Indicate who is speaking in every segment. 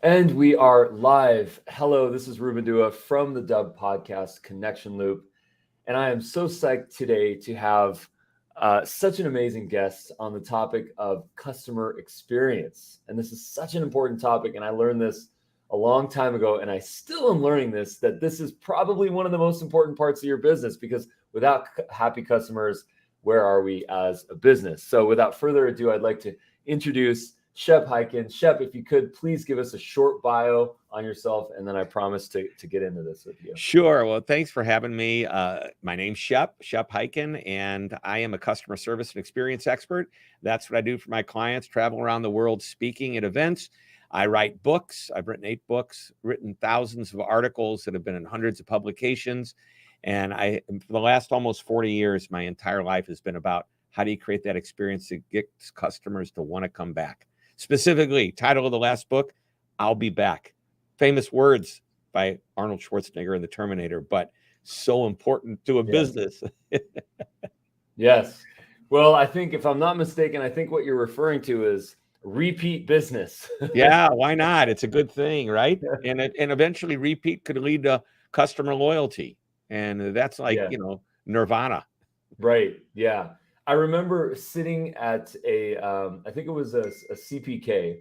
Speaker 1: And we are live. Hello, this is Ruben Dua from the Dubb podcast Connection Loop. And I am so psyched today to have such an amazing guest on the topic of customer experience. And this is such an important topic. And I learned this a long time ago. And I still am learning this, that this is probably one of the most important parts of your business, because without happy customers, where are we as a business? So without further ado, I'd like to introduce Shep Hyken. Shep, if you could please give us a short bio on yourself, and then I promise to get into this with you.
Speaker 2: Sure. Well, thanks for having me. My name's Shep Hyken, and I am a customer service and experience expert. That's what I do for my clients, travel around the world speaking at events. I write books. I've written 8 books, written thousands of articles that have been in hundreds of publications. And for the last almost 40 years, my entire life has been about how do you create that experience that gets customers to want to come back. Specifically, title of the last book, I'll Be Back. Famous words by Arnold Schwarzenegger in The Terminator, but so important to a business.
Speaker 1: Yes. Well, I think if I'm not mistaken, I think what you're referring to is repeat business.
Speaker 2: Yeah, why not? It's a good thing, right? And eventually repeat could lead to customer loyalty. And that's like, nirvana.
Speaker 1: Right. Yeah. I remember sitting at I think it was a CPK,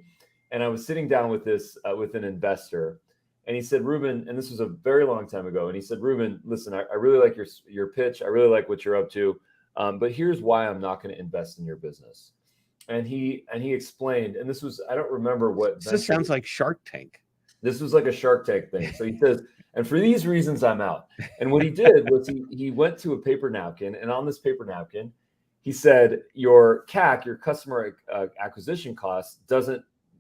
Speaker 1: and I was sitting down with with an investor, and he said, Ruben, and this was a very long time ago, and he said, Ruben, listen, I really like your pitch. I really like what you're up to, but here's why I'm not going to invest in your business. And he explained, and this was, I don't remember what.
Speaker 2: This sounds like Shark Tank.
Speaker 1: This was like a Shark Tank thing. So he says, and for these reasons, I'm out. And what he did was he went to a paper napkin, and on this paper napkin, he said, your CAC, your customer acquisition cost,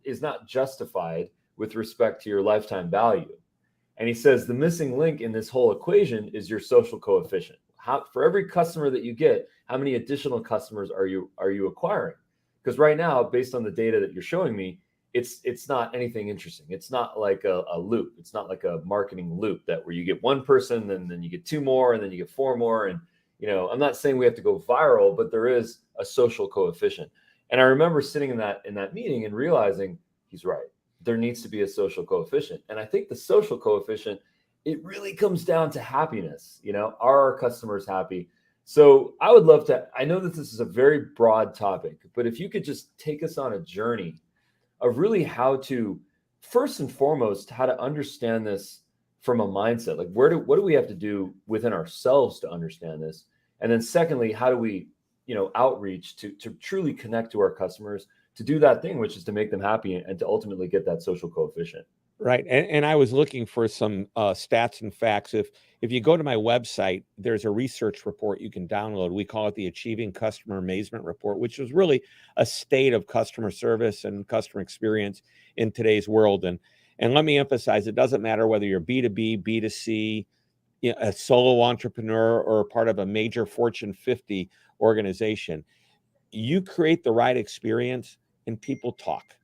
Speaker 1: is not justified with respect to your lifetime value. And he says the missing link in this whole equation is your social coefficient. For every customer that you get, how many additional customers are you acquiring? Because right now, based on the data that you're showing me, it's not anything interesting. It's not like a loop. It's not like a marketing loop where you get one person, and then you get 2 more, and then you get 4 more, and I'm not saying we have to go viral, but there is a social coefficient. And I remember sitting in that meeting and realizing he's right. There needs to be a social coefficient. And I think the social coefficient, it really comes down to happiness. Are our customers happy? So I would love to, I know that this is a very broad topic, but if you could just take us on a journey of really how to, first and foremost, how to understand this from a mindset. Like what do we have to do within ourselves to understand this? And then secondly, how do we, outreach to truly connect to our customers, to do that thing, which is to make them happy and to ultimately get that social coefficient.
Speaker 2: Right. And I was looking for some stats and facts. If you go to my website, there's a research report you can download. We call it the Achieving Customer Amazement Report, which is really a state of customer service and customer experience in today's world. And let me emphasize, it doesn't matter whether you're B2B, B2C, a solo entrepreneur, or part of a major Fortune 50 organization. You create the right experience and people talk.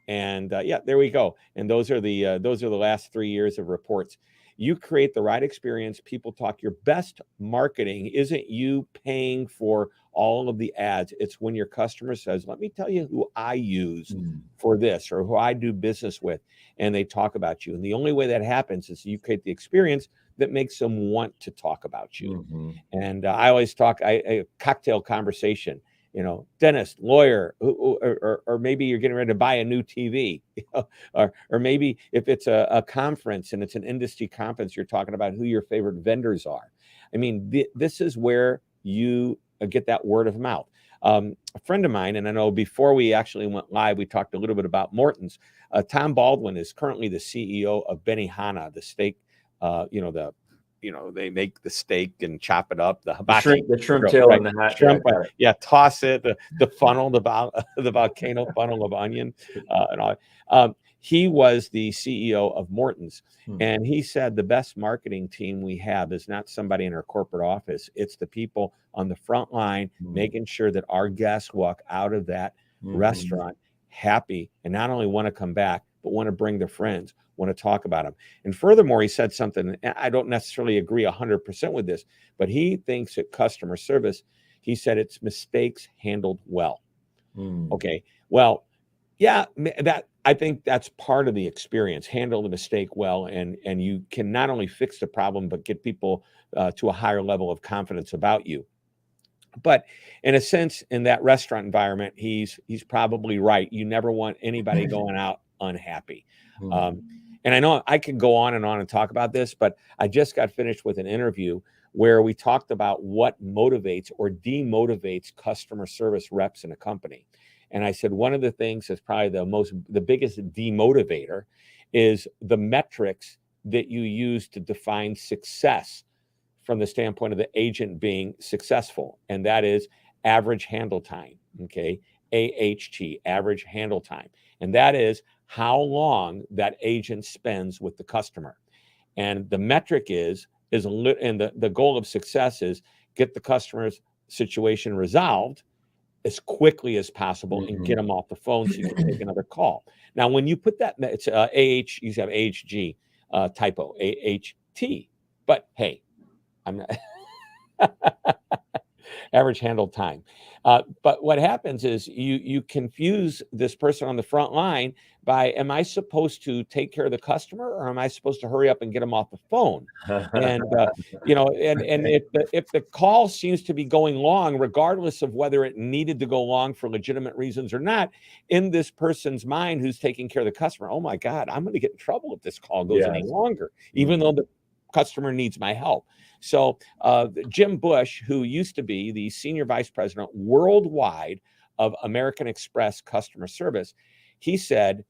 Speaker 2: And there we go. And those are the last 3 years of reports. You create the right experience, people talk. Your best marketing isn't you paying for all of the ads. It's when your customer says, let me tell you who I use for this, or who I do business with, and they talk about you. And the only way that happens is you create the experience that makes them want to talk about you. Mm-hmm. And I always talk a cocktail conversation. Dentist, lawyer, or maybe you're getting ready to buy a new TV, or maybe if it's a conference and it's an industry conference, you're talking about who your favorite vendors are. I mean, this is where you get that word of mouth. A friend of mine, and I know before we actually went live, we talked a little bit about Morton's. Tom Baldwin is currently the CEO of Benihana, the steak, they make the steak and chop it up, the
Speaker 1: shrimp tail, right? And the hat.
Speaker 2: Shrimp, toss it, the funnel, the volcano funnel of onion, and all. He was the CEO of Morton's, and he said the best marketing team we have is not somebody in our corporate office. It's the people on the front line, making sure that our guests walk out of that restaurant happy, and not only want to come back, but want to bring their friends, want to talk about them. And furthermore, he said something, I don't necessarily agree 100% with this, but he thinks that customer service, he said it's mistakes handled well. Okay, well, yeah, I think that's part of the experience. Handle the mistake well, and you can not only fix the problem, but get people to a higher level of confidence about you. But in a sense, in that restaurant environment, he's probably right. You never want anybody going out unhappy. Um, and I know I could go on and talk about this, but I just got finished with an interview where we talked about what motivates or demotivates customer service reps in a company. And I said one of the things that's probably the biggest demotivator is the metrics that you use to define success from the standpoint of the agent being successful, and that is average handle time. Okay, AHT, average handle time, and that is how long that agent spends with the customer. And the metric is and the goal of success is get the customer's situation resolved as quickly as possible and get them off the phone so you can take another call. Now, when you put that, it's you have AHG typo, AHT, but hey, I'm not average handle time. But what happens is you confuse this person on the front line by, am I supposed to take care of the customer or am I supposed to hurry up and get them off the phone? And and if the call seems to be going long, regardless of whether it needed to go long for legitimate reasons or not, in this person's mind who's taking care of the customer, oh my God, I'm going to get in trouble if this call goes any longer, even though the customer needs my help. So Jim Bush, who used to be the senior vice president worldwide of American Express customer service, he said,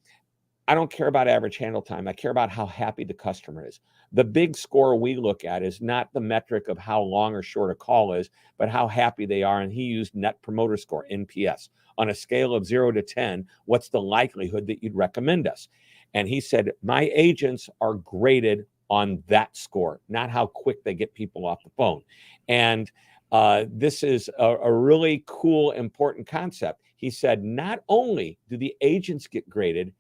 Speaker 2: I don't care about average handle time. I care about how happy the customer is. The big score we look at is not the metric of how long or short a call is, but how happy they are. And he used Net Promoter Score, NPS. On a scale of 0 to 10, what's the likelihood that you'd recommend us? And he said, my agents are graded on that score, not how quick they get people off the phone. And this is a really cool, important concept. He said, not only do the agents get graded,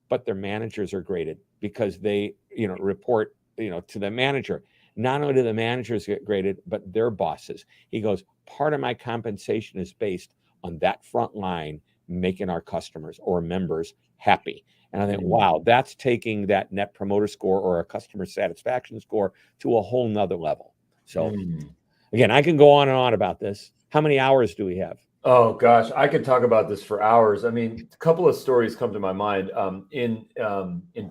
Speaker 2: but their managers are graded because they, report, to the manager. Not only do the managers get graded, but their bosses. He goes, part of my compensation is based on that front line making our customers or members happy. And I think, wow, that's taking that Net Promoter Score or a customer satisfaction score to a whole nother level. So again, I can go on and on about this. How many hours do we have?
Speaker 1: Oh gosh, I could talk about this for hours. I mean, a couple of stories come to my mind. In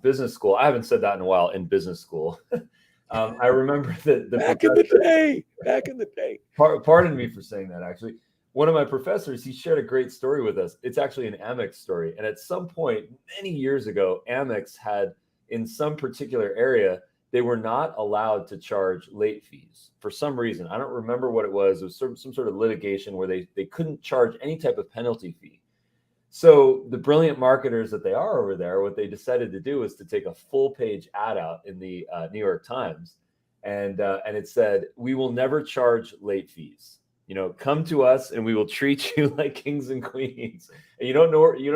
Speaker 1: business school, I haven't said that in a while. In business school, I remember that
Speaker 2: back in the day.
Speaker 1: Pardon me for saying that. Actually, one of my professors, he shared a great story with us. It's actually an Amex story, and at some point many years ago, Amex had in some particular area, they were not allowed to charge late fees for some reason. I don't remember what it was. It was some sort of litigation where they couldn't charge any type of penalty fee. So the brilliant marketers that they are over there, what they decided to do was to take a full page ad out in the New York Times. And it said, we will never charge late fees. Come to us and we will treat you like kings and queens. And you don't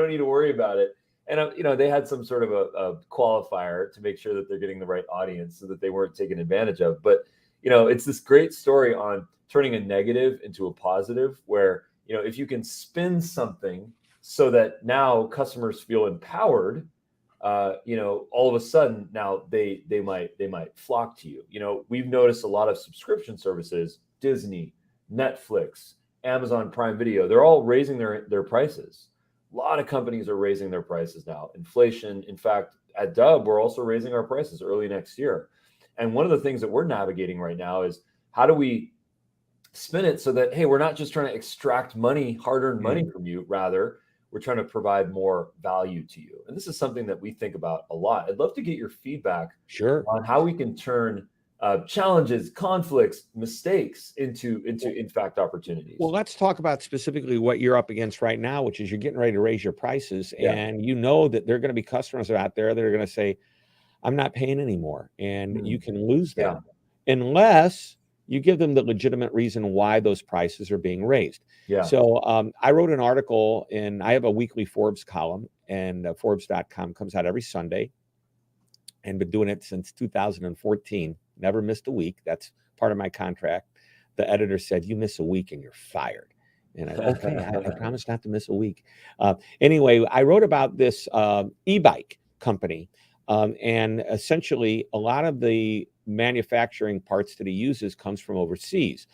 Speaker 1: need to worry about it. And, they had some sort of a qualifier to make sure that they're getting the right audience so that they weren't taken advantage of. But, it's this great story on turning a negative into a positive where, if you can spin something so that now customers feel empowered, all of a sudden now they might flock to you. We've noticed a lot of subscription services, Disney, Netflix, Amazon Prime Video, they're all raising their prices. A lot of companies are raising their prices now. Inflation, in fact, at Dubb, we're also raising our prices early next year. And one of the things that we're navigating right now is how do we spin it so that, hey, we're not just trying to extract money, hard-earned money from you, rather, we're trying to provide more value to you. And this is something that we think about a lot. I'd love to get your feedback on how we can turn challenges, conflicts, mistakes into in fact opportunities.
Speaker 2: Well, let's talk about specifically what you're up against right now, which is you're getting ready to raise your prices, and you know that there are going to be customers out there that are going to say, I'm not paying anymore, and you can lose them unless you give them the legitimate reason why those prices are being raised. So I wrote an article I have a weekly Forbes column, and Forbes.com comes out every Sunday, and been doing it since 2014. Never missed a week. That's part of my contract. The editor said, you miss a week and you're fired. And I promise not to miss a week. Anyway, I wrote about this e-bike company. And essentially, a lot of the manufacturing parts that he uses comes from overseas.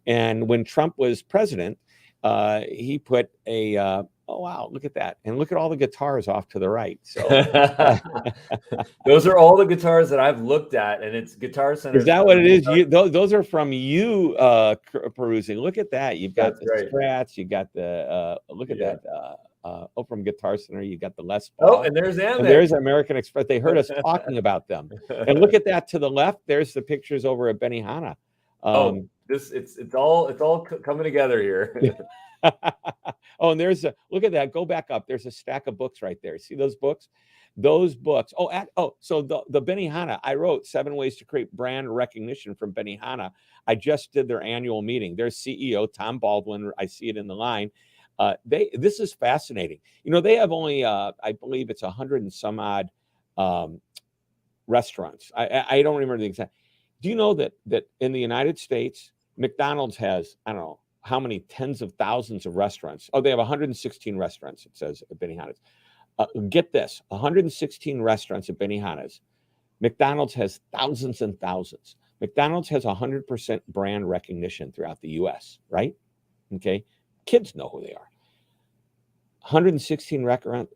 Speaker 2: And when Trump was president, he put a, oh, wow, look at that. And look at all the guitars off to the right. So
Speaker 1: those are all the guitars that I've looked at, and it's Guitar Center.
Speaker 2: Is that what it is? Those are from you perusing. Look at that. You've got the Strats. You got the, look at that. From Guitar Center, you got the Les Paul.
Speaker 1: Oh, and there's Amaze.
Speaker 2: And there's American Express. They heard us talking about them. And look at that to the left. There's the pictures over at Benihana.
Speaker 1: It's all coming together here.
Speaker 2: Oh, and there's look at that. Go back up. There's a stack of books right there. See those books? Those books. So the Benihana, I wrote 7 Ways to Create Brand Recognition from Benihana. I just did their annual meeting. Their CEO, Tom Baldwin, I see it in the line. This is fascinating. They have only, I believe it's 100 and some odd restaurants. I don't remember the exact. Do you know that in the United States, McDonald's has, I don't know how many tens of thousands of restaurants. Oh, they have 116 restaurants, it says at Benihana's. Get this, 116 restaurants at Benihana's. McDonald's has thousands and thousands. McDonald's has 100% brand recognition throughout the U.S., right? Okay. Kids know who they are. 116 restaurants,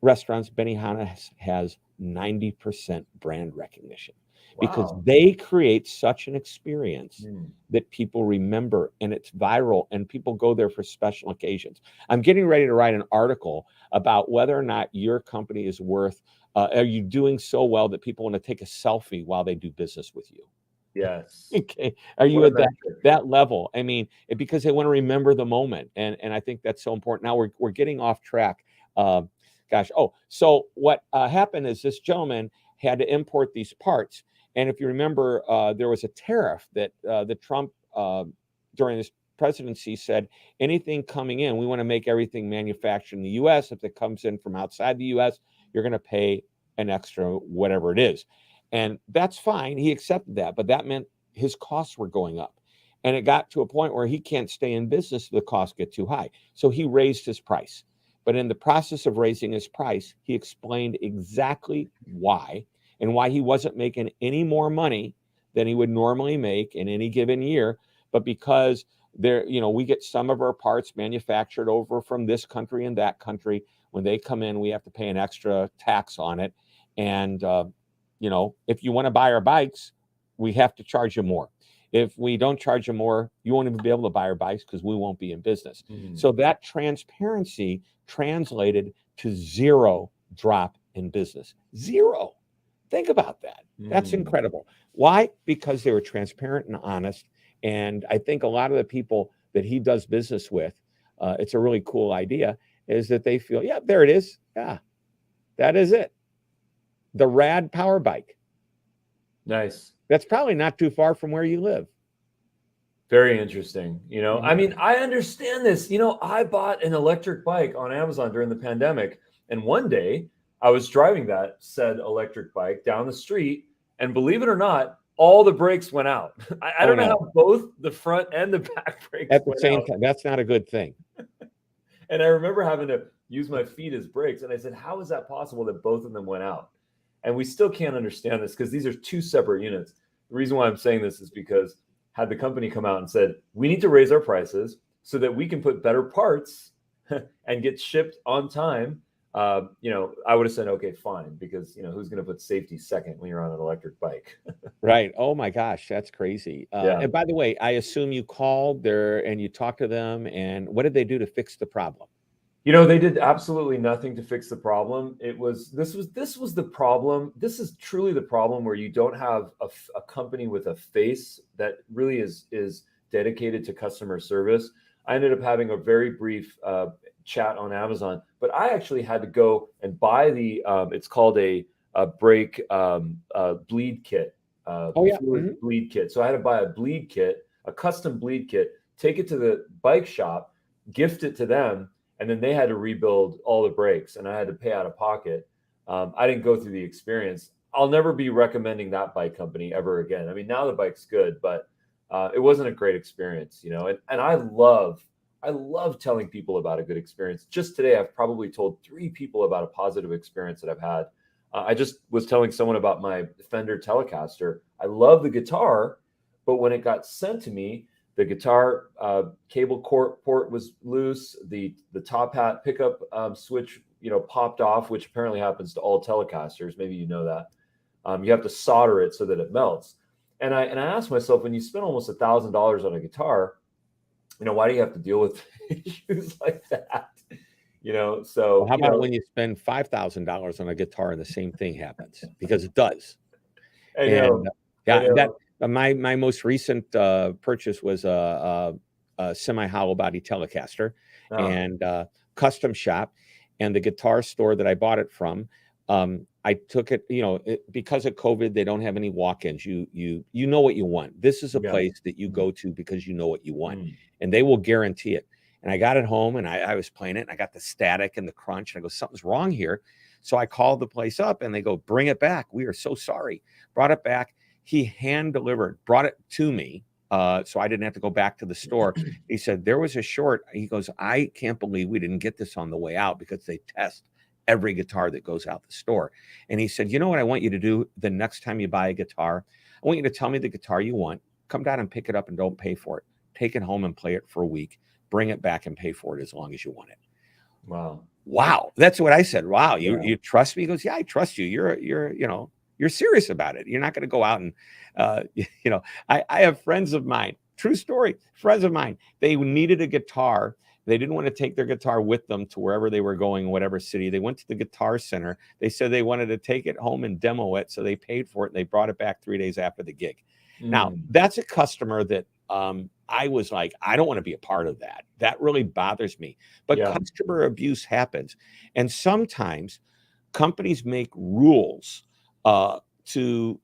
Speaker 2: Benihana has 90% brand recognition. Because they create such an experience that people remember, and it's viral, and people go there for special occasions. I'm getting ready to write an article about whether or not your company is worth, are you doing so well that people want to take a selfie while they do business with you?
Speaker 1: Yes.
Speaker 2: Okay. Are you at that level? I mean, because they want to remember the moment. And I think that's so important. Now we're getting off track. So what happened is this gentleman had to import these parts. And if you remember, there was a tariff that the Trump, during his presidency, said anything coming in, we want to make everything manufactured in the U.S. If it comes in from outside the U.S., you're going to pay an extra whatever it is. And that's fine. He accepted that. But that meant his costs were going up. And it got to a point where he can't stay in business if the costs get too high. So he raised his price. But in the process of raising his price, he explained exactly why. And why he wasn't making any more money than he would normally make in any given year, but because we get some of our parts manufactured over from this country and that country. When they come in, we have to pay an extra tax on it. And, if you want to buy our bikes, we have to charge you more. If we don't charge you more, you won't even be able to buy our bikes because we won't be in business. So that transparency translated to 0 drop in business. 0. Think about that. That's incredible. Why? Because they were transparent and honest. And I think a lot of the people that he does business with, it's a really cool idea, is that they feel, yeah, there it is. Yeah, that is it. The rad power bike.
Speaker 1: Nice.
Speaker 2: That's probably not too far from where you live.
Speaker 1: Very interesting. I mean, I understand this. I bought an electric bike on Amazon during the pandemic. And one day, I was driving that said electric bike down the street, and believe it or not, all the brakes went out. I don't know how both the front and the back brakes
Speaker 2: at the same time. That's not a good thing.
Speaker 1: And I remember having to use my feet as brakes. And I said, how is that possible that both of them went out? And we still can't understand this because these are 2 separate units. The reason why I'm saying this is because had the company come out and said, we need to raise our prices so that we can put better parts and get shipped on time, I would have said, okay, fine, because who's going to put safety second when you're on an electric bike?
Speaker 2: Right. Oh my gosh, that's crazy. And by the way, I assume you called there and you talked to them, and what did they do to fix the problem?
Speaker 1: They did absolutely nothing to fix the problem. This was the problem. This is truly the problem where you don't have a company with a face that really is dedicated to customer service. I ended up having a very brief chat on Amazon, but I actually had to go and buy the it's called a brake bleed kit. Bleed kit. So I had to buy a bleed kit, a custom bleed kit, take it to the bike shop, gift it to them, and then they had to rebuild all the brakes, and I had to pay out of pocket. I didn't go through the experience. I'll never be recommending that bike company ever again. I mean, now the bike's good, but it wasn't a great experience, And I I love telling people about a good experience. Just today, I've probably told 3 people about a positive experience that I've had. I just was telling someone about my Fender Telecaster. I love the guitar, but when it got sent to me, the guitar cable port was loose. The top hat pickup switch, popped off, which apparently happens to all Telecasters. Maybe you know that. You have to solder it so that it melts. And I asked myself, when you spend almost $1,000 on a guitar, why do you have to deal with issues like that? So
Speaker 2: Well, how about when you spend $5,000 on a guitar and the same thing happens? Because it does.
Speaker 1: I know.
Speaker 2: And
Speaker 1: I
Speaker 2: yeah,
Speaker 1: know.
Speaker 2: my most recent purchase was a semi hollow body Telecaster and custom shop, and the guitar store that I bought it from. I took it, because of COVID, they don't have any walk-ins. You know what you want. This is a
Speaker 1: Yeah.
Speaker 2: place that you go to because you know what you want, and they will guarantee it. And I got it home, and I was playing it, and I got the static and the crunch, and I go, something's wrong here. So I called the place up, and they go, bring it back. We are so sorry. Brought it back. He hand delivered, brought it to me. So I didn't have to go back to the store. He said, there was a short. He goes, I can't believe we didn't get this on the way out, because they test every guitar that goes out the store. And he said, you know what I want you to do the next time you buy a guitar? I want you to tell me the guitar you want. Come down and pick it up and don't pay for it. Take it home and play it for a week. Bring it back and pay for it as long as you want it. Wow. That's what I said. Wow. You trust me? He goes, yeah, I trust you. You're serious about it. You're not going to go out and, I have friends of mine, true story, friends of mine, they needed a guitar. They didn't want to take their guitar with them to wherever they were going, whatever city. They went to the Guitar Center. They said they wanted to take it home and demo it. So they paid for it, and they brought it back 3 days after the gig. Now, that's a customer that I was like, I don't want to be a part of that. That really bothers me. But customer abuse happens. And sometimes companies make rules to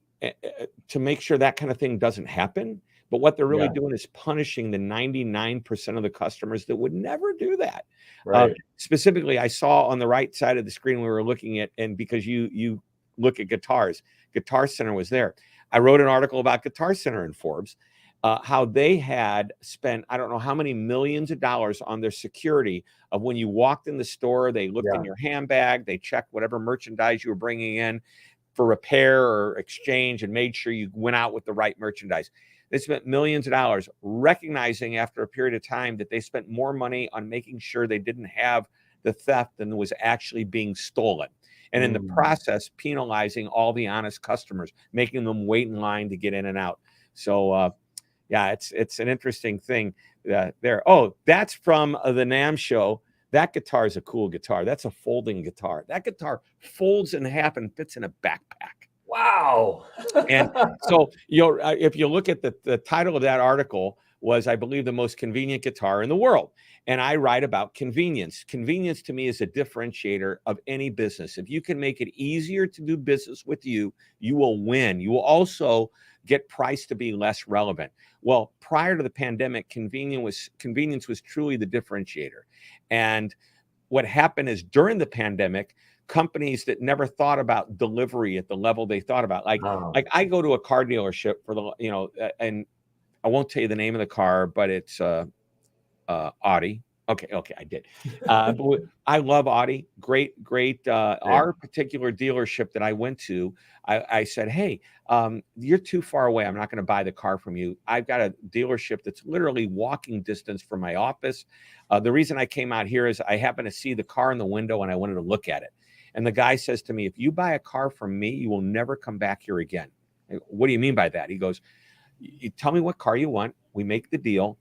Speaker 2: make sure that kind of thing doesn't happen. But what they're really doing is punishing the 99% of the customers that would never do that.
Speaker 1: Right.
Speaker 2: Specifically, I saw on the right side of the screen we were looking at, and because you look at guitars, Guitar Center was there. I wrote an article about Guitar Center in Forbes, how they had spent, I don't know how many millions of dollars on their security of when you walked in the store, they looked in your handbag, they checked whatever merchandise you were bringing in for repair or exchange, and made sure you went out with the right merchandise. They spent millions of dollars, recognizing after a period of time that they spent more money on making sure they didn't have the theft than was actually being stolen. And in the process, penalizing all the honest customers, making them wait in line to get in and out. So, it's an interesting thing there. Oh, that's from the NAMM show. That guitar is a cool guitar. That's a folding guitar. That guitar folds in half and fits in a backpack.
Speaker 1: Wow.
Speaker 2: And so, if you look at the title of that article was, I believe, the most convenient guitar in the world. And I write about convenience. Convenience to me is a differentiator of any business. If you can make it easier to do business with you, you will win. You will also get price to be less relevant. Well, prior to the pandemic, convenience was truly the differentiator. And what happened is, during the pandemic, companies that never thought about delivery at the level they thought about, like I go to a car dealership for and I won't tell you the name of the car, but it's Audi. Okay, I did. But I love Audi. Great. Our particular dealership that I went to, I said, hey, you're too far away. I'm not going to buy the car from you. I've got a dealership that's literally walking distance from my office. The reason I came out here is I happened to see the car in the window and I wanted to look at it. And the guy says to me, if you buy a car from me, you will never come back here again. What do you mean by that? He goes, you tell me what car you want. We make the deal.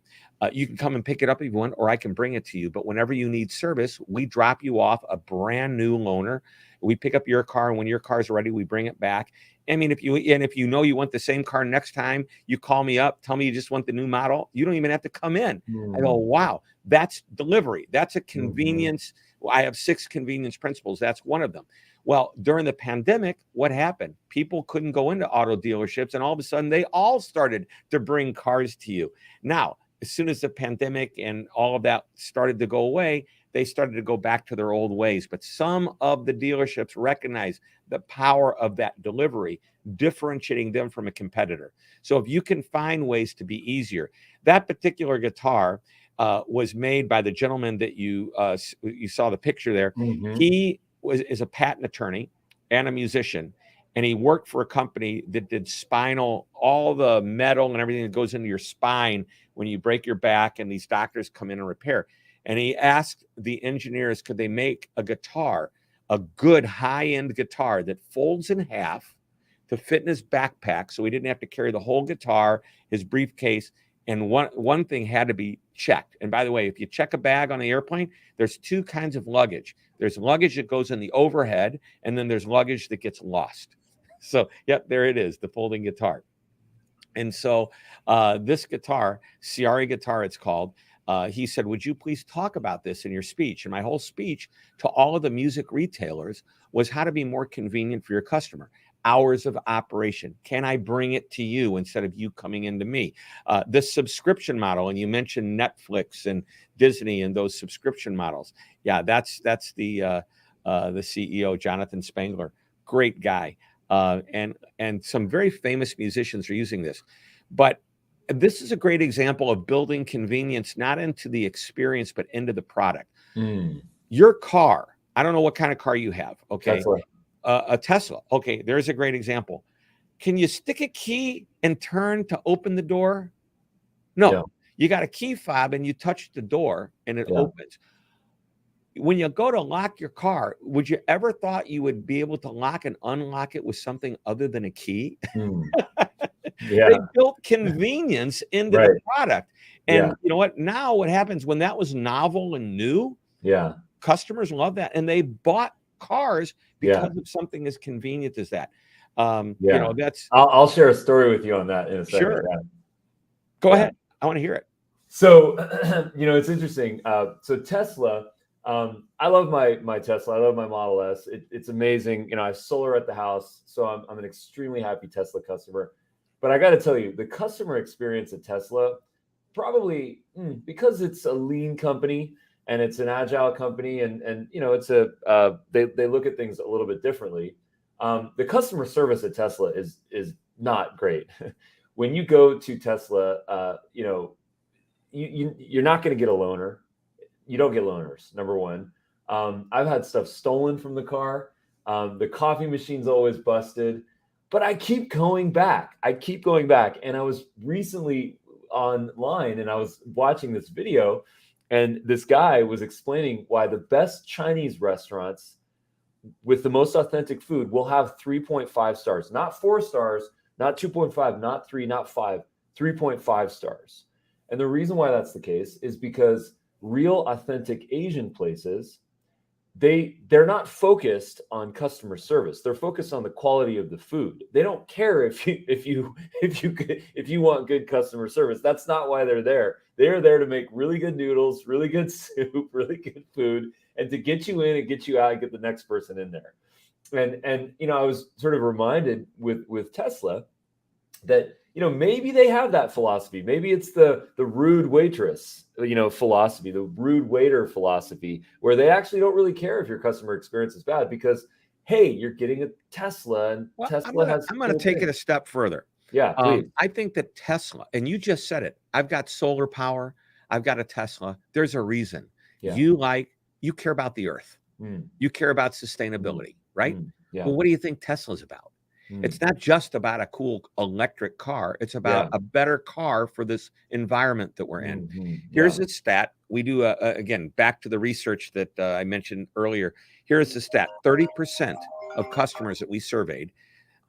Speaker 2: You can come and pick it up if you want, or I can bring it to you. But whenever you need service, we drop you off a brand new loaner. We pick up your car, and when your car is ready, we bring it back. I mean, if you know you want the same car next time, you call me up, tell me you just want the new model. You don't even have to come in. I go, wow, that's delivery. That's a convenience. I have 6 convenience principles. That's one of them. Well, during the pandemic, what happened? People couldn't go into auto dealerships, and all of a sudden they all started to bring cars to you. Now, as soon as the pandemic and all of that started to go away, they started to go back to their old ways. But some of the dealerships recognize the power of that delivery, differentiating them from a competitor. So if you can find ways to be easier, that particular guitar, was made by the gentleman that you saw the picture there.
Speaker 1: Mhm.
Speaker 2: He is a patent attorney and a musician, and he worked for a company that did spinal, all the metal and everything that goes into your spine when you break your back, and these doctors come in and repair. And he asked the engineers, could they make a guitar, a good high-end guitar that folds in half to fit in his backpack, so he didn't have to carry the whole guitar, his briefcase. And one thing had to be checked. And by the way, if you check a bag on the airplane, there's two kinds of luggage. There's luggage that goes in the overhead, and then there's luggage that gets lost. So, yep, there it is, the folding guitar. And so this guitar, Ciari guitar, it's called, he said, would you please talk about this in your speech? And my whole speech to all of the music retailers was how to be more convenient for your customer. Hours of operation. Can I bring it to you instead of you coming into me? This subscription model, and you mentioned Netflix and Disney and those subscription models. Yeah, that's the CEO, Jonathan Spangler. Great guy. And some very famous musicians are using this. But this is a great example of building convenience, not into the experience, but into the product. Your car, I don't know what kind of car you have. Okay.
Speaker 1: That's what.
Speaker 2: A Tesla. Okay, there's a great example. Can you stick a key and turn to open the door? No. Yeah. You got a key fob and you touch the door and it opens. When you go to lock your car, would you ever thought you would be able to lock and unlock it with something other than a key?
Speaker 1: Yeah.
Speaker 2: They built convenience into the product. And you know what? Now what happens when that was novel and new?
Speaker 1: Yeah.
Speaker 2: Customers love that. And they bought cars because of something as convenient as that. You know, that's.
Speaker 1: I'll share a story with you on that in a second.
Speaker 2: Sure. Go ahead. I want to hear it.
Speaker 1: So, you know, it's interesting. So Tesla, I love my Tesla. I love my Model S. It's amazing. You know, I have solar at the house, so I'm an extremely happy Tesla customer. But I got to tell you, the customer experience at Tesla, probably because it's a lean company and it's an agile company, and you know, it's they look at things a little bit differently. The customer service at Tesla is not great. When you go to Tesla, you know, you're not going to get a loaner. You don't get loaners, number one. I've had stuff stolen from the car. The coffee machine's always busted, but I keep going back. And I was recently online and I was watching this video, and this guy was explaining why the best Chinese restaurants with the most authentic food will have 3.5 stars, not 4 stars, not 2.5, not 3, not 5, 3.5 stars. And the reason why that's the case is because real authentic Asian places, they're not focused on customer service. They're focused on the quality of the food. They don't care if you want good customer service. That's not why they're there. They're there to make really good noodles, really good soup, really good food, and to get you in and get you out and get the next person in there. And you know, I was sort of reminded with Tesla that, you know, maybe they have that philosophy. Maybe it's the rude waitress, you know, philosophy, the rude waiter philosophy, where they actually don't really care if your customer experience is bad because, hey, you're getting a Tesla, and Tesla has.
Speaker 2: I'm going to take it a step further.
Speaker 1: Yeah, please.
Speaker 2: I think that Tesla, and you just said it, I've got solar power, I've got a Tesla. There's a reason. Yeah. You care about the earth. You care about sustainability, right? Yeah. Well, what do you think Tesla's about? It's not just about a cool electric car. It's about a better car for this environment that we're in. Here's a stat. We do, again, back to the research that I mentioned earlier. Here's the stat. 30% of customers that we surveyed,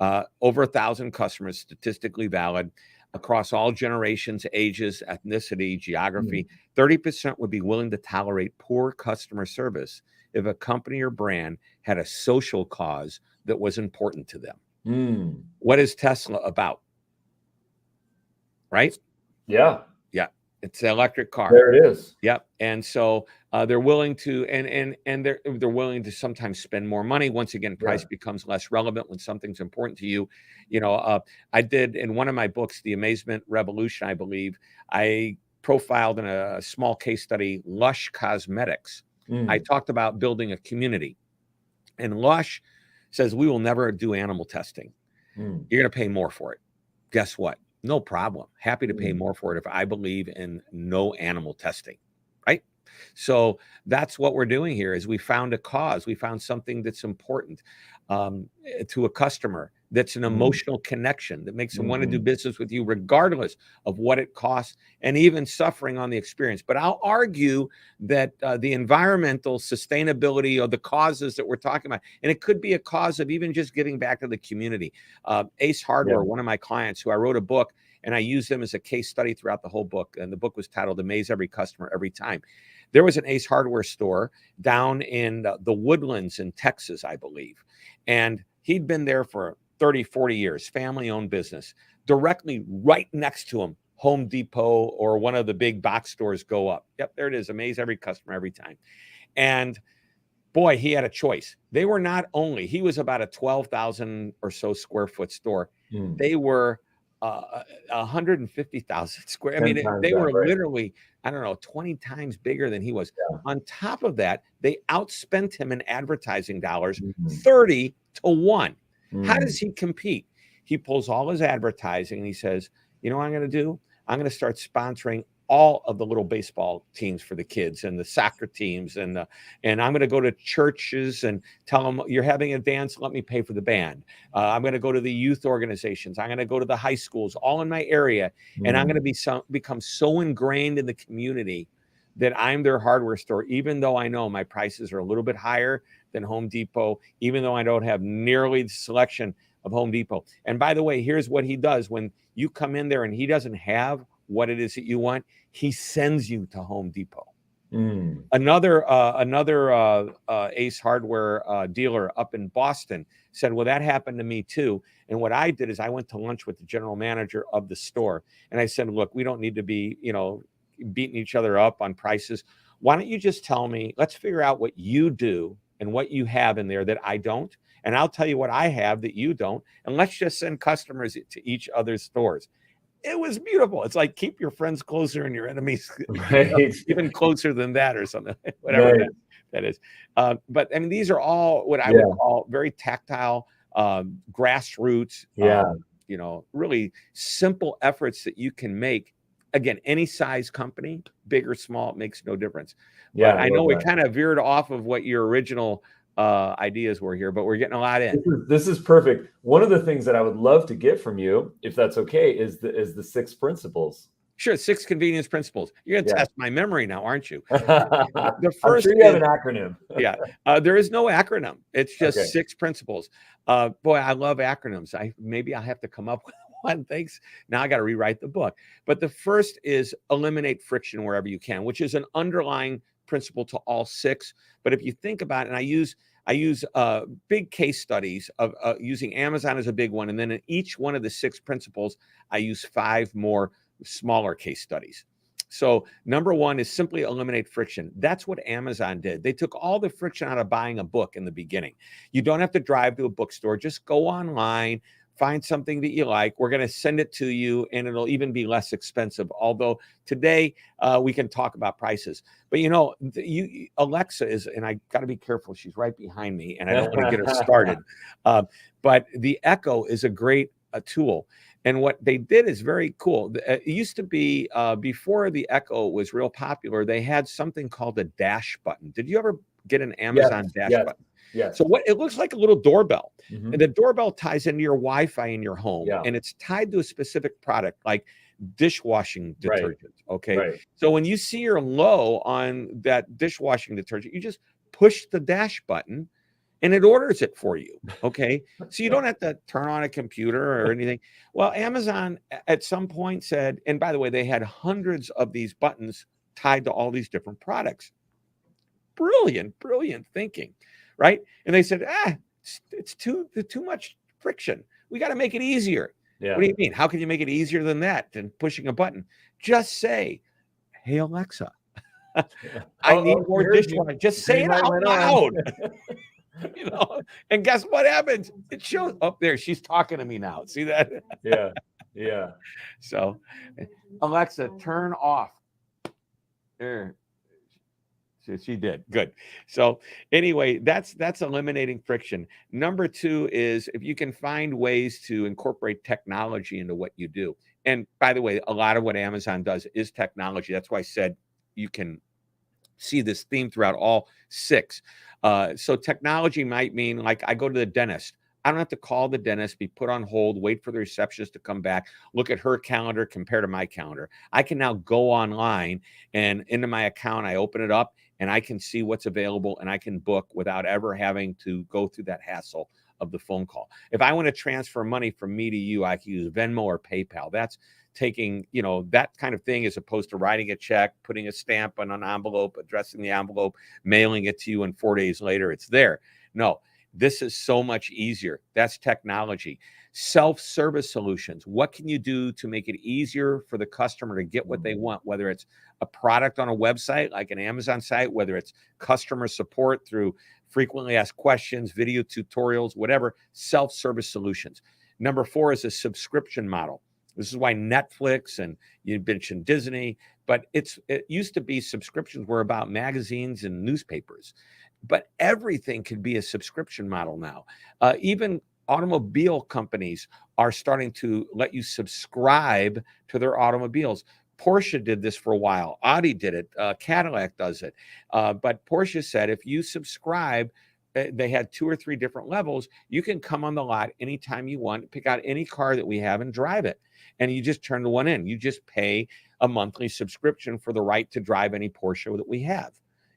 Speaker 2: over 1,000 customers, statistically valid, across all generations, ages, ethnicity, geography, 30% would be willing to tolerate poor customer service if a company or brand had a social cause that was important to them. What is Tesla about? Right?
Speaker 1: Yeah.
Speaker 2: It's an electric car.
Speaker 1: There it is.
Speaker 2: Yep. And so they're willing to, and they're willing to sometimes spend more money. Once again, price becomes less relevant when something's important to you. You know, I did in one of my books, The Amazement Revolution, I believe, I profiled in a small case study, Lush Cosmetics. I talked about building a community, and Lush says, we will never do animal testing. You're going to pay more for it. Guess what? No problem. Happy to pay more for it if I believe in no animal testing, right? So that's what we're doing here is we found a cause. We found something that's important to a customer, that's an emotional connection that makes them want to do business with you regardless of what it costs and even suffering on the experience. But I'll argue that the environmental sustainability of the causes that we're talking about, and it could be a cause of even just giving back to the community. Ace Hardware, one of my clients who I wrote a book, and I used them as a case study throughout the whole book. And the book was titled Amaze Every Customer Every Time. There was an Ace Hardware store down in the Woodlands in Texas, I believe. And he'd been there for 30, 40 years, family-owned business. Directly right next to him, Home Depot or one of the big box stores go up. Yep, there it is. Amaze Every Customer Every Time. And boy, he had a choice. They were not only, he was about a 12,000 or so square foot store. They were 150,000 square. I mean, they were literally, I don't know, 20 times bigger than he was. On top of that, they outspent him in advertising dollars 30 to 1. How does he compete? He pulls all his advertising and he says, you know what I'm going to do? I'm going to start sponsoring all of the little baseball teams for the kids and the soccer teams. And I'm going to go to churches and tell them you're having a dance. Let me pay for the band. I'm going to go to the youth organizations. I'm going to go to the high schools all in my area. And I'm going to become so ingrained in the community that I'm their hardware store, even though I know my prices are a little bit higher than Home Depot, even though I don't have nearly the selection of Home Depot. And by the way, here's what he does. When you come in there and he doesn't have what it is that you want, he sends you to Home Depot. Another Ace Hardware dealer up in Boston said, well, that happened to me too. And what I did is I went to lunch with the general manager of the store. And I said, look, we don't need to be, beating each other up on prices. Why don't you just tell me, let's figure out what you do and what you have in there that I don't. And I'll tell you what I have that you don't. And let's just send customers to each other's stores. It was beautiful. It's like keep your friends closer and your enemies even closer than that or something, whatever that is. But I mean, these are all what I would call very tactile, grassroots, really simple efforts that you can make. Again, any size company, big or small, it makes no difference. But I know we kind of veered off of what your original ideas were here, but we're getting a lot in.
Speaker 1: This is perfect. One of the things that I would love to get from you, if that's okay, is the 6 principles.
Speaker 2: Sure, 6 convenience principles. You're gonna test my memory now, aren't you?
Speaker 1: The first I'm sure you have an acronym.
Speaker 2: There is no acronym. It's just 6 principles. Boy, I love acronyms. Maybe I'll have to come up with one. Thanks. Now I got to rewrite the book. But the first is eliminate friction wherever you can, which is an underlying principle to all 6. But if you think about it, and I use big case studies of using Amazon as a big one. And then in each one of the 6 principles, I use 5 more smaller case studies. So number 1 is simply eliminate friction. That's what Amazon did. They took all the friction out of buying a book in the beginning. You don't have to drive to a bookstore. Just go online, find something that you like. We're going to send it to you, and it'll even be less expensive. Although today we can talk about prices. But Alexa is, and I got to be careful. She's right behind me, and I don't want to get her started. But the Echo is a great tool. And what they did is very cool. It used to be before the Echo was real popular, they had something called a dash button. Did you ever get an Amazon dash button?
Speaker 1: Yes.
Speaker 2: So it looks like a little doorbell. And the doorbell ties into your Wi-Fi in your home, and it's tied to a specific product like dishwashing detergent. Okay. So when you see you're low on that dishwashing detergent, you just push the dash button and it orders it for you. Okay. So you don't have to turn on a computer or anything. Well, Amazon at some point said, and by the way, they had hundreds of these buttons tied to all these different products. Brilliant thinking. Right. And they said, it's too much friction. We got to make it easier. What do you mean? How can you make it easier than that, than pushing a button? Just say, hey, Alexa, I need more dishwashing. Just say it out loud. And guess what happens? It shows up there. She's talking to me now. See that?
Speaker 1: Yeah.
Speaker 2: So, Alexa, turn off. There. She did. Good. So anyway, that's eliminating friction. Number two is if you can find ways to incorporate technology into what you do. And by the way, a lot of what Amazon does is technology. That's why I said you can see this theme throughout all six. So technology might mean, like, I go to the dentist. I don't have to call the dentist, be put on hold, wait for the receptionist to come back, look at her calendar, compare to my calendar. I can now go online and into my account, I open it up and I can see what's available and I can book without ever having to go through that hassle of the phone call. If I want to transfer money from me to you, I can use Venmo or PayPal. That's taking, that kind of thing, as opposed to writing a check, putting a stamp on an envelope, addressing the envelope, mailing it to you, and 4 days later it's there. No, this is so much easier. That's technology. Self-service solutions. What can you do to make it easier for the customer to get what they want, whether it's a product on a website like an Amazon site, whether it's customer support through frequently asked questions, video tutorials, whatever. Self-service solutions. Number 4 is a subscription model. This is why Netflix, and you mentioned Disney, but it used to be subscriptions were about magazines and newspapers, but everything could be a subscription model now. Even automobile companies are starting to let you subscribe to their automobiles. Porsche did this for a while. Audi did it. Cadillac does it. But Porsche said if you subscribe, they had 2 or 3 different levels. You can come on the lot anytime you want, pick out any car that we have and drive it. And you just turn the one in. You just pay a monthly subscription for the right to drive any Porsche that we have.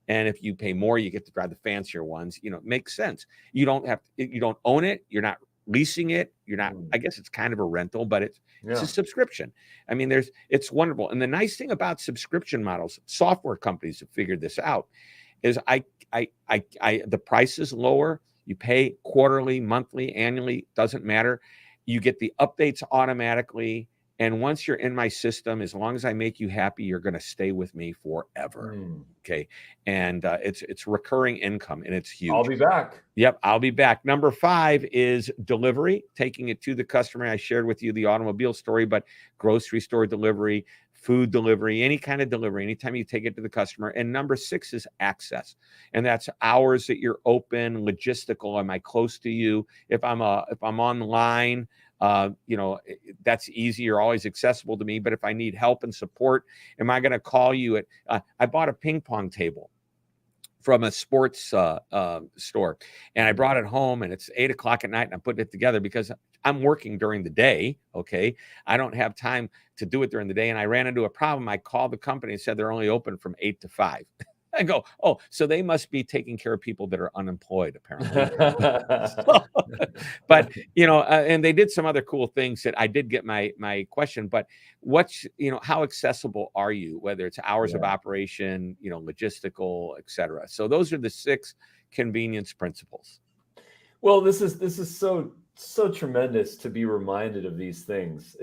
Speaker 2: And if you pay more, you get to drive the fancier ones. It makes sense. You don't own it. You're not leasing it. You're not, I guess it's kind of a rental, but it's a subscription. I mean, it's wonderful. And the nice thing about subscription models, software companies have figured this out, is the price is lower. You pay quarterly, monthly, annually, doesn't matter. You get the updates automatically. And once you're in my system, as long as I make you happy, you're going to stay with me forever. Okay. And it's recurring income, and it's huge.
Speaker 1: I'll be back.
Speaker 2: Yep, I'll be back. Number 5 is delivery, taking it to the customer. I shared with you the automobile story, but grocery store delivery, food delivery, any kind of delivery, anytime you take it to the customer. And number 6 is access. And that's hours that you're open, logistical. Am I close to you? If I'm online, that's easy. You're always accessible to me. But if I need help and support, am I going to call you I bought a ping pong table from a sports store, and I brought it home, and it's 8:00 at night, and I'm putting it together because I'm working during the day. Okay. I don't have time to do it during the day. And I ran into a problem. I called the company and said they're only open from 8 to 5. I go, oh, so they must be taking care of people that are unemployed, apparently. But, and they did some other cool things that I did get my question, but how accessible are you, whether it's hours of operation, logistical, et cetera. So those are the 6 convenience principles.
Speaker 1: Well, this is so tremendous to be reminded of these things.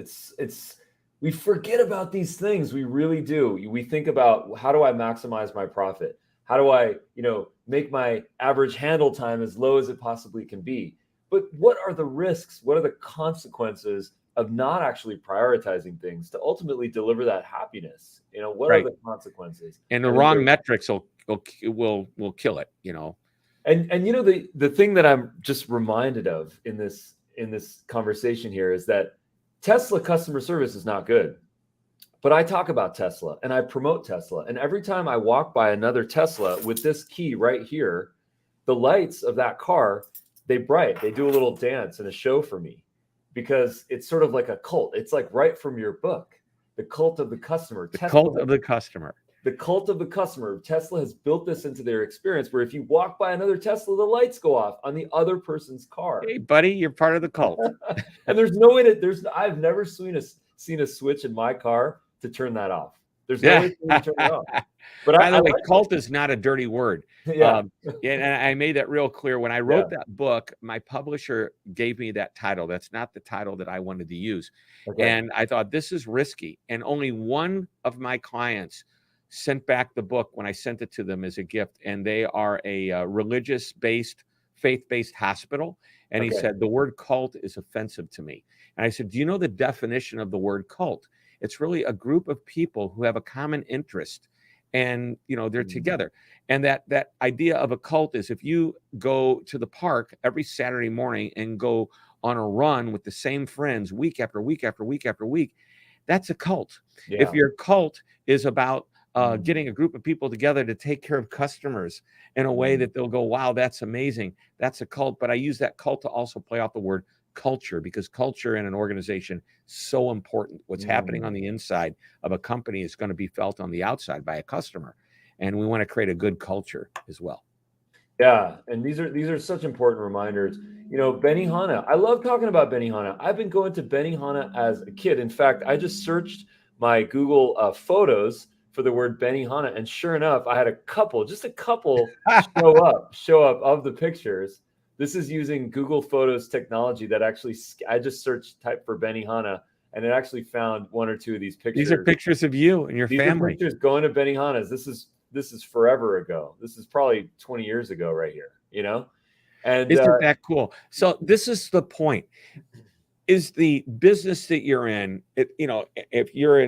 Speaker 1: We forget about these things. We really do. We think about, how do I maximize my profit? How do I, make my average handle time as low as it possibly can be? But what are the risks? What are the consequences of not actually prioritizing things to ultimately deliver that happiness? What are the consequences?
Speaker 2: And the wrong metrics will kill it,
Speaker 1: And the thing that I'm just reminded of in this conversation here is that Tesla customer service is not good. But I talk about Tesla and I promote Tesla. And every time I walk by another Tesla with this key right here, the lights of that car, they do a little dance and a show for me, because it's sort of like a cult. It's like right from your book, the cult of the customer.
Speaker 2: The cult of the customer.
Speaker 1: The cult of the customer. Tesla has built this into their experience, where if you walk by another Tesla, the lights go off on the other person's car.
Speaker 2: Hey, buddy, you're part of the cult.
Speaker 1: And there's no way I've never seen a switch in my car to turn that off. There's no way to turn it off. But
Speaker 2: by the way, cult is not a dirty word. And I made that real clear. When I wrote that book, my publisher gave me that title. That's not the title that I wanted to use. Okay. And I thought, this is risky. And only one of my clients sent back the book when I sent it to them as a gift. And they are a religious-based, faith-based hospital. And he said, the word cult is offensive to me. And I said, do you know the definition of the word cult? It's really a group of people who have a common interest and they're together. And that idea of a cult is if you go to the park every Saturday morning and go on a run with the same friends week after week after week after week, that's a cult.
Speaker 1: Yeah.
Speaker 2: If your cult is about getting a group of people together to take care of customers in a way that they'll go, wow, that's amazing, that's a cult. But I use that cult to also play out the word culture, because culture in an organization is so important. What's happening on the inside of a company is going to be felt on the outside by a customer, and we want to create a good culture as well.
Speaker 1: Yeah, and these are such important reminders. Benihana. I love talking about Benihana. I've been going to Benihana as a kid. In fact, I just searched my Google photos for the word Benihana, and sure enough, I had just a couple show up of the pictures. This is using Google Photos technology that actually I just typed for Benihana, and it actually found one or two of these pictures.
Speaker 2: These are pictures of you and your family.
Speaker 1: These are pictures going to Benihana's. This is forever ago. This is probably 20 years ago right here, And
Speaker 2: isn't that cool? So this is the point. Is the business that you're in, if you're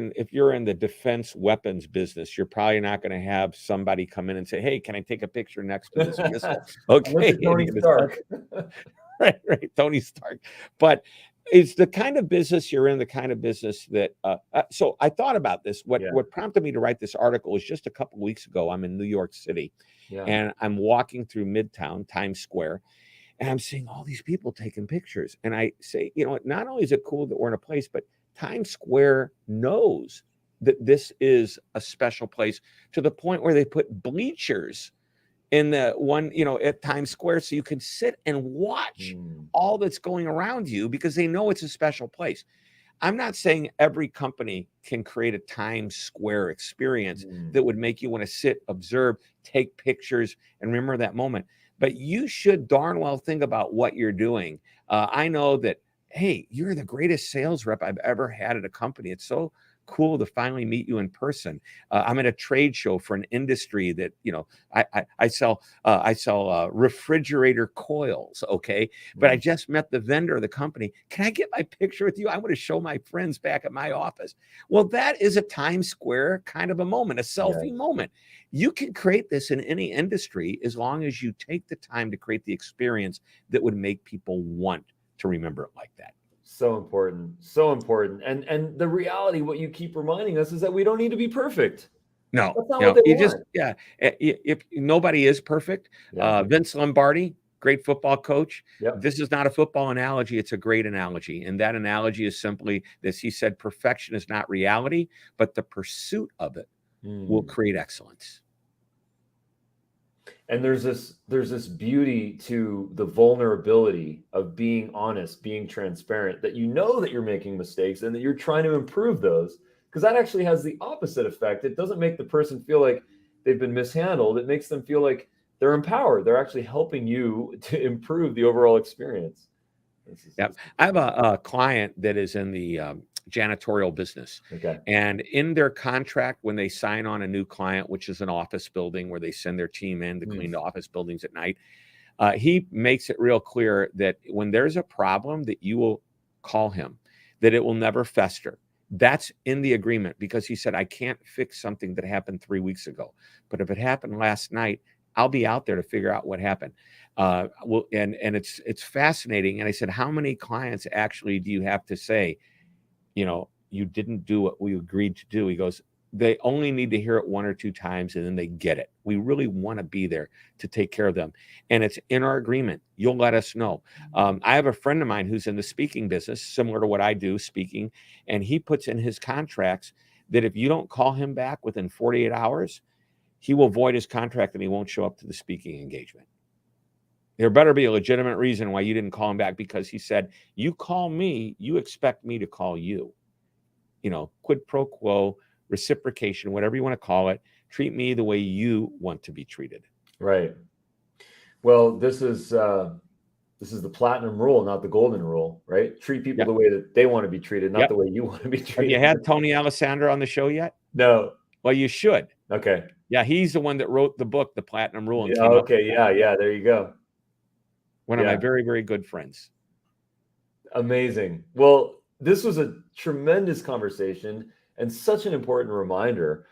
Speaker 2: in the defense weapons business, you're probably not going to have somebody come in and say, hey, can I take a picture next to this missile? Okay.
Speaker 1: Tony Stark.
Speaker 2: right, Tony Stark. But it's the kind of business you're in, the kind of business that, so I thought about this. What prompted me to write this article was just a couple of weeks ago. I'm in New York City, and I'm walking through Midtown, Times Square, and I'm seeing all these people taking pictures. And I say, not only is it cool that we're in a place, but Times Square knows that this is a special place, to the point where they put bleachers in the one, at Times Square, so you can sit and watch all that's going around you, because they know it's a special place. I'm not saying every company can create a Times Square experience that would make you want to sit, observe, take pictures, and remember that moment. But you should darn well think about what you're doing. I know that, hey, you're the greatest sales rep I've ever had at a company. It's so cool to finally meet you in person. I'm at a trade show for an industry that, I sell refrigerator coils. Okay. But I just met the vendor of the company. Can I get my picture with you? I want to show my friends back at my office. Well, that is a Times Square kind of a moment, a selfie moment. You can create this in any industry as long as you take the time to create the experience that would make people want to remember it like that.
Speaker 1: So important. So important. And the reality, what you keep reminding us, is that we don't need to be perfect.
Speaker 2: No,
Speaker 1: that's not what they want.
Speaker 2: If nobody is perfect. Vince Lombardi, great football coach. This is not a football analogy. It's a great analogy. And that analogy is simply this. He said, perfection is not reality, but the pursuit of it will create excellence.
Speaker 1: And there's this beauty to the vulnerability of being honest, being transparent, that that you're making mistakes and that you're trying to improve those, because that actually has the opposite effect. It doesn't make the person feel like they've been mishandled. It makes them feel like they're empowered. They're actually helping you to improve the overall experience.
Speaker 2: I have a client that is in the janitorial business.
Speaker 1: Okay.
Speaker 2: And in their contract, when they sign on a new client, which is an office building where they send their team in to clean the office buildings at night, he makes it real clear that when there's a problem, that you will call him, that it will never fester. That's in the agreement, because he said, I can't fix something that happened 3 weeks ago, but if it happened last night, I'll be out there to figure out what happened. And it's fascinating. And I said, how many clients actually do you have to say, you didn't do what we agreed to do? He goes, they only need to hear it 1 or 2 times, and then they get it. We really want to be there to take care of them. And it's in our agreement. You'll let us know. I have a friend of mine who's in the speaking business, similar to what I do, speaking, and he puts in his contracts that if you don't call him back within 48 hours, he will void his contract and he won't show up to the speaking engagement. There better be a legitimate reason why you didn't call him back, because he said, you call me, you expect me to call you. Quid pro quo, reciprocation, whatever you want to call it. Treat me the way you want to be treated.
Speaker 1: Right. Well, this is the platinum rule, not the golden rule, right? Treat people the way that they want to be treated, not the way you want to be treated.
Speaker 2: Have you had Tony Alessandro on the show yet?
Speaker 1: No.
Speaker 2: Well, you should.
Speaker 1: Okay.
Speaker 2: Yeah, he's the one that wrote the book, The Platinum Rule. And
Speaker 1: there you go.
Speaker 2: One of my very, very good friends.
Speaker 1: Amazing. Well, this was a tremendous conversation and such an important reminder.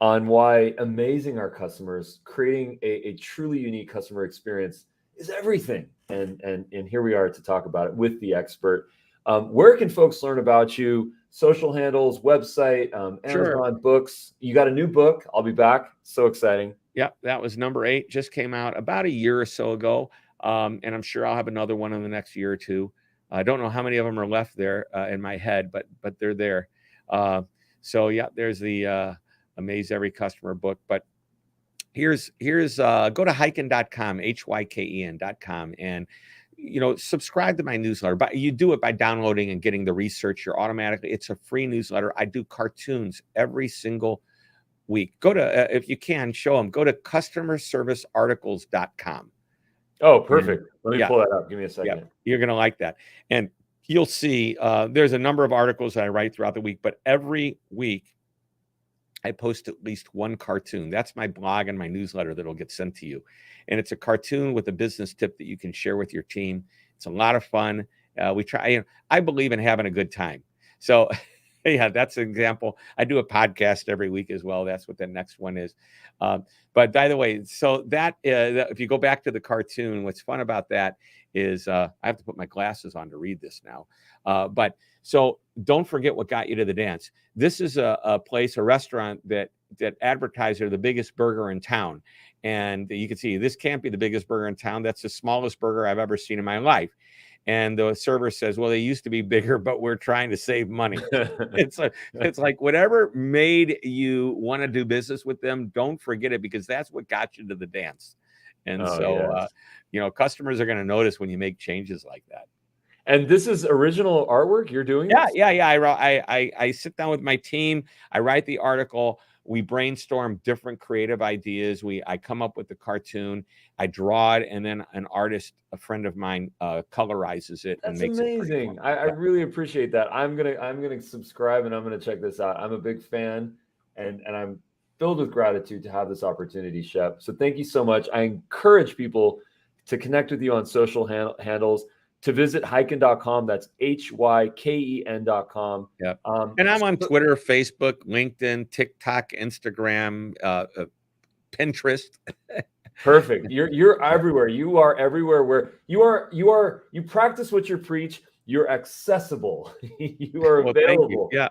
Speaker 1: on why amazing our customers, creating a truly unique customer experience is everything. And here we are to talk about it with the expert. Where can folks learn about you? Social handles, website, Amazon, books. You got a new book. I'll be back. So exciting.
Speaker 2: Yeah, that was number 8. Just came out about a year or so ago. And I'm sure I'll have another one in the next year or two. I don't know how many of them are left there in my head, but they're there. So yeah, there's the Amaze Every Customer book. But here's go to hyken.com, hyken.com, and subscribe to my newsletter. But you do it by downloading and getting the research. You're automatically, it's a free newsletter. I do cartoons every single week. Go to if you can show them, go to customerservicearticles.com.
Speaker 1: Oh, perfect. Let me pull that up. Give me a second.
Speaker 2: Yeah, you're going to like that. And you'll see there's a number of articles that I write throughout the week, but every week I post at least one cartoon. That's my blog and my newsletter that'll get sent to you. And it's a cartoon with a business tip that you can share with your team. It's a lot of fun. We try, I believe in having a good time. So yeah, that's an example. I do a podcast every week as well. That's what the next one is. But by the way, so that if you go back to the cartoon, what's fun about that is I have to put my glasses on to read this now. But so don't forget what got you to the dance. This is a place, a restaurant that advertised they're the biggest burger in town. And you can see this can't be the biggest burger in town. That's the smallest burger I've ever seen in my life. And the server says, well, they used to be bigger, but we're trying to save money. It's like whatever made you want to do business with them, don't forget it, because that's what got you to the dance. And customers are going to notice when you make changes like that.
Speaker 1: And this is original artwork you're doing?
Speaker 2: Yeah. I sit down with my team. I write the article. We brainstorm different creative ideas. I come up with the cartoon. I draw it, and then an artist, a friend of mine, colorizes it.
Speaker 1: That's
Speaker 2: and makes
Speaker 1: amazing. I really appreciate that. I'm gonna subscribe, and I'm gonna check this out. I'm a big fan, and I'm filled with gratitude to have this opportunity, Shep. So thank you so much. I encourage people to connect with you on social handles, to visit hyken.com. That's HYKEN.com.
Speaker 2: Yeah. And I'm on Twitter, Facebook, LinkedIn, TikTok, Instagram, Pinterest.
Speaker 1: Perfect. You're everywhere. You are everywhere where you practice what you preach. You're accessible. You are available.
Speaker 2: Yeah.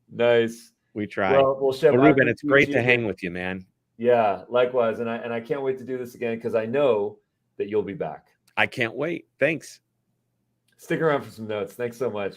Speaker 1: Nice.
Speaker 2: We try.
Speaker 1: Well, Shep,
Speaker 2: Ruben, it's great to hang with you, man.
Speaker 1: Yeah, likewise. And I can't wait to do this again, because I know that you'll be back.
Speaker 2: I can't wait. Thanks.
Speaker 1: Stick around for some notes. Thanks so much.